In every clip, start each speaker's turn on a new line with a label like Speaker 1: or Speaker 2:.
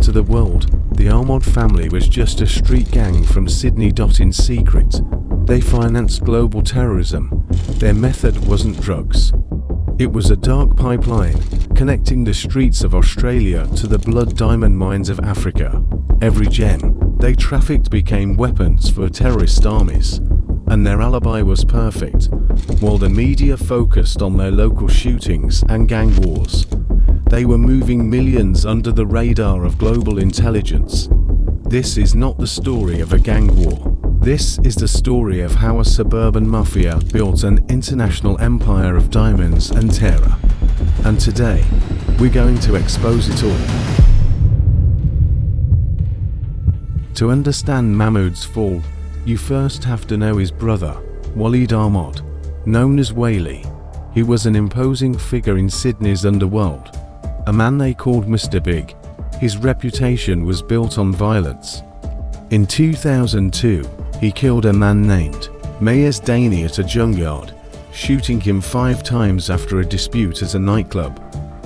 Speaker 1: To the world, the Ahmad family was just a street gang from Sydney. In secret, they financed global terrorism. Their method wasn't drugs. It was a dark pipeline connecting the streets of Australia to the blood diamond mines of Africa. Every gem they trafficked became weapons for terrorist armies, and their alibi was perfect. While the media focused on their local shootings and gang wars, they were moving millions under the radar of global intelligence. This is not the story of a gang war. This is the story of how a suburban mafia built an international empire of diamonds and terror. And today, we're going to expose it all. To understand Mahmoud's fall, you first have to know his brother, Wally Ahmad, known as Wally. He was an imposing figure in Sydney's underworld, a man they called Mr. Big. His reputation was built on violence. In 2002, he killed a man named Mayes Daney at a junkyard, shooting him 5 times after a dispute at a nightclub.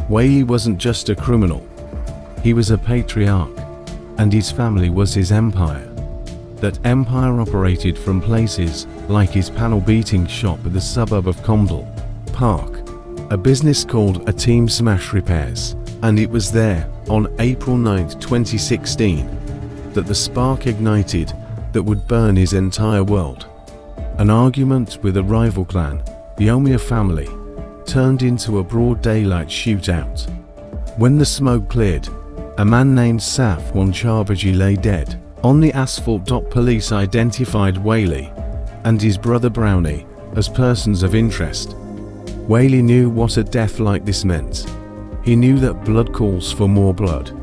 Speaker 1: Wally wasn't just a criminal, he was a patriarch, and his family was his empire. That empire operated from places like his panel beating shop at the suburb of Comdale Park, a business called A Team Smash Repairs, and it was there, on April 9, 2016, that the spark ignited that would burn his entire world. An argument with a rival clan, the Omia family, turned into a broad daylight shootout. When the smoke cleared, a man named Safwan Charbaji lay dead on the asphalt. Police identified Wally and his brother Brownie as persons of interest. Wally knew what a death like this meant. He knew that blood calls for more blood.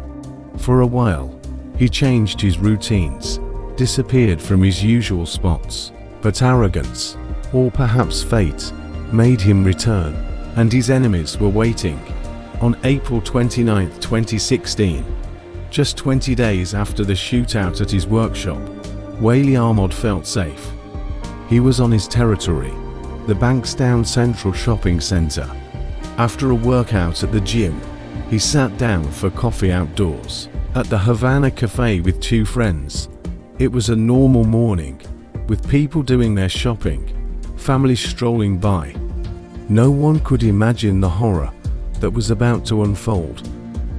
Speaker 1: For a while, he changed his routines, disappeared from his usual spots, but arrogance, or perhaps fate, made him return, and his enemies were waiting. On April 29, 2016, just 20 days after the shootout at his workshop, Wally Ahmad felt safe. He was on his territory, the Bankstown Central Shopping Centre. After a workout at the gym, he sat down for coffee outdoors at the Havana Cafe with 2 friends. It was a normal morning, with people doing their shopping, families strolling by. No one could imagine the horror that was about to unfold.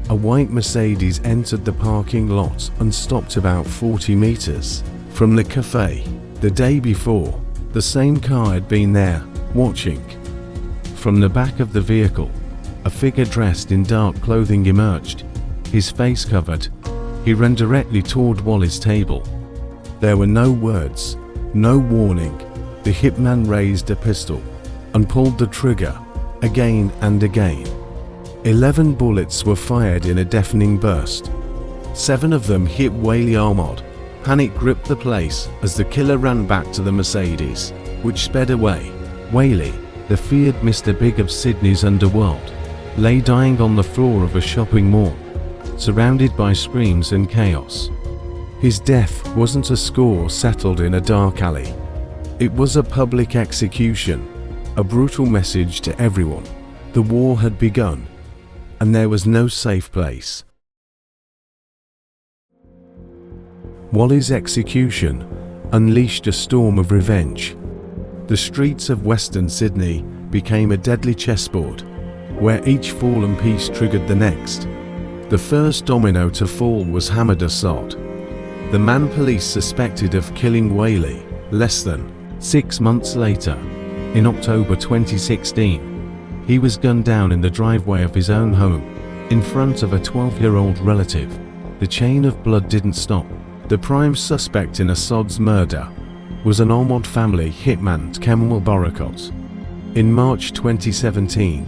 Speaker 1: A white Mercedes entered the parking lot and stopped about 40 meters from the cafe. The day before, the same car had been there, watching. From the back of the vehicle, a figure dressed in dark clothing emerged, his face covered. He ran directly toward Wally's table. There were no words, no warning. The hitman raised a pistol and pulled the trigger, again and again. 11 bullets were fired in a deafening burst. 7 of them hit Wally Ahmad. Panic gripped the place as the killer ran back to the Mercedes, which sped away. Wally, the feared Mr. Big of Sydney's underworld, lay dying on the floor of a shopping mall, surrounded by screams and chaos. His death wasn't a score settled in a dark alley. It was a public execution, a brutal message to everyone. The war had begun, and there was no safe place. Wally's execution unleashed a storm of revenge. The streets of Western Sydney became a deadly chessboard, where each fallen piece triggered the next. The first domino to fall was Ahmad, the man police suspected of killing Wally. Less than 6 months later, in October 2016, he was gunned down in the driveway of his own home, in front of a 12-year-old relative. The chain of blood didn't stop. The prime suspect in Assad's murder was an Ahmad family hitman, Kemal Barakat. In March 2017,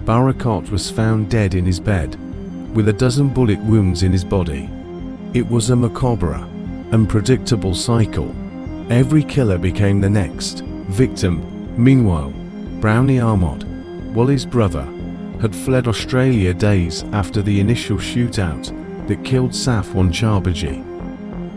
Speaker 1: Barakat was found dead in his bed, with a dozen bullet wounds in his body. It was a macabre and predictable cycle. Every killer became the next victim. Meanwhile, Brownie Ahmad, Wally's brother, had fled Australia days after the initial shootout that killed Safwan Charbaji.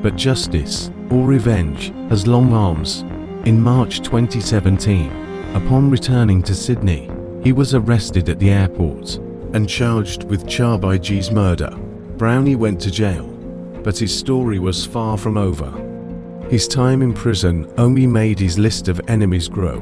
Speaker 1: But justice, or revenge, has long arms. In March 2017, upon returning to Sydney, he was arrested at the airport and charged with Charbaji's murder. Brownie went to jail, but his story was far from over. His time in prison only made his list of enemies grow.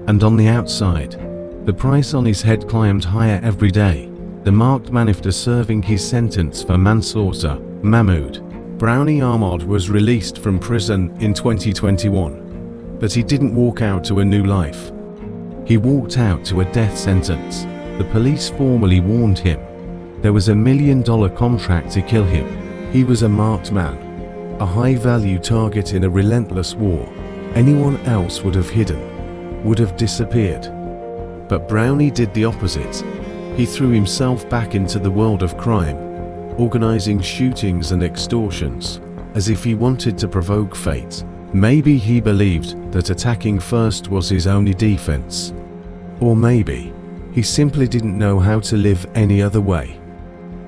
Speaker 1: And on the outside, the price on his head climbed higher every day. The marked man after serving his sentence for manslaughter, Mahmoud. Brownie Ahmad was released from prison in 2021, but he didn't walk out to a new life. He walked out to a death sentence. The police formally warned him. There was $1 million contract to kill him. He was a marked man, a high-value target in a relentless war. Anyone else would have hidden, would have disappeared. But Brownie did the opposite. He threw himself back into the world of crime, organizing shootings and extortions, as if he wanted to provoke fate. Maybe he believed that attacking first was his only defense. Or maybe he simply didn't know how to live any other way.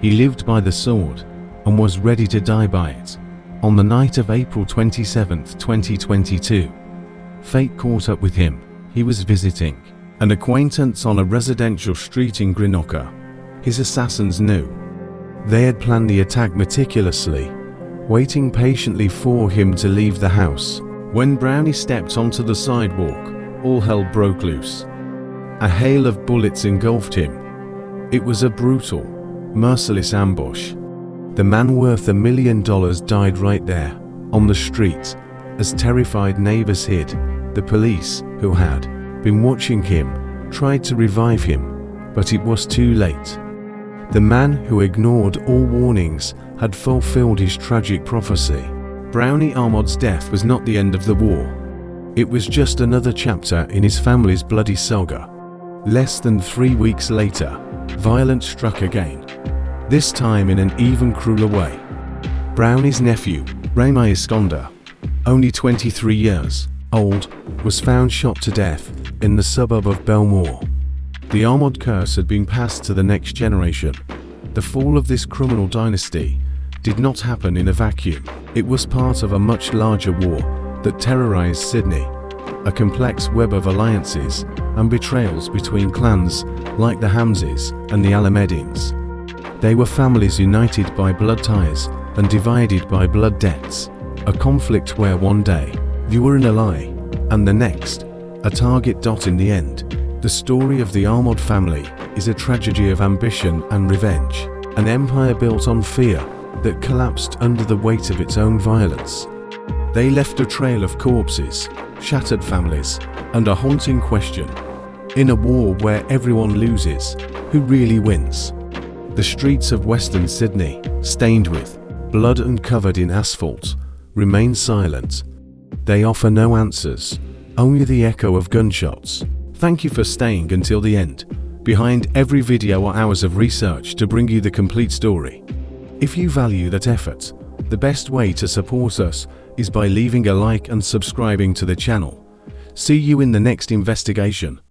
Speaker 1: He lived by the sword and was ready to die by it. On the night of April 27, 2022, fate caught up with him. He was visiting an acquaintance on a residential street in Grenoble. His assassins knew. They had planned the attack meticulously, waiting patiently for him to leave the house. When Brownie stepped onto the sidewalk, all hell broke loose. A hail of bullets engulfed him. It was a brutal, merciless ambush. The man worth $1 million died right there, on the street, as terrified neighbors hid. The police, who had been watching him, tried to revive him, but it was too late. The man who ignored all warnings had fulfilled his tragic prophecy. Brownie Ahmad's death was not the end of the war. It was just another chapter in his family's bloody saga. Less than 3 weeks later, violence struck again, this time in an even crueler way. Brownie's nephew, Remy Iskandar, only 23 years old, was found shot to death in the suburb of Belmore. The Armod curse had been passed to the next generation. The fall of this criminal dynasty did not happen in a vacuum. It was part of a much larger war that terrorized Sydney, a complex web of alliances and betrayals between clans like the Ahmads and the Ahmadis. They were families united by blood ties and divided by blood debts, a conflict where one day you were an ally and the next a target. In the end, the story of the Ahmad family is a tragedy of ambition and revenge, an empire built on fear that collapsed under the weight of its own violence. They left a trail of corpses, shattered families, and a haunting question. In a war where everyone loses, who really wins? The streets of Western Sydney, stained with blood and covered in asphalt, remain silent. They offer no answers, only the echo of gunshots. Thank you for staying until the end. Behind every video are hours of research to bring you the complete story. If you value that effort, the best way to support us is by leaving a like and subscribing to the channel. See you in the next investigation.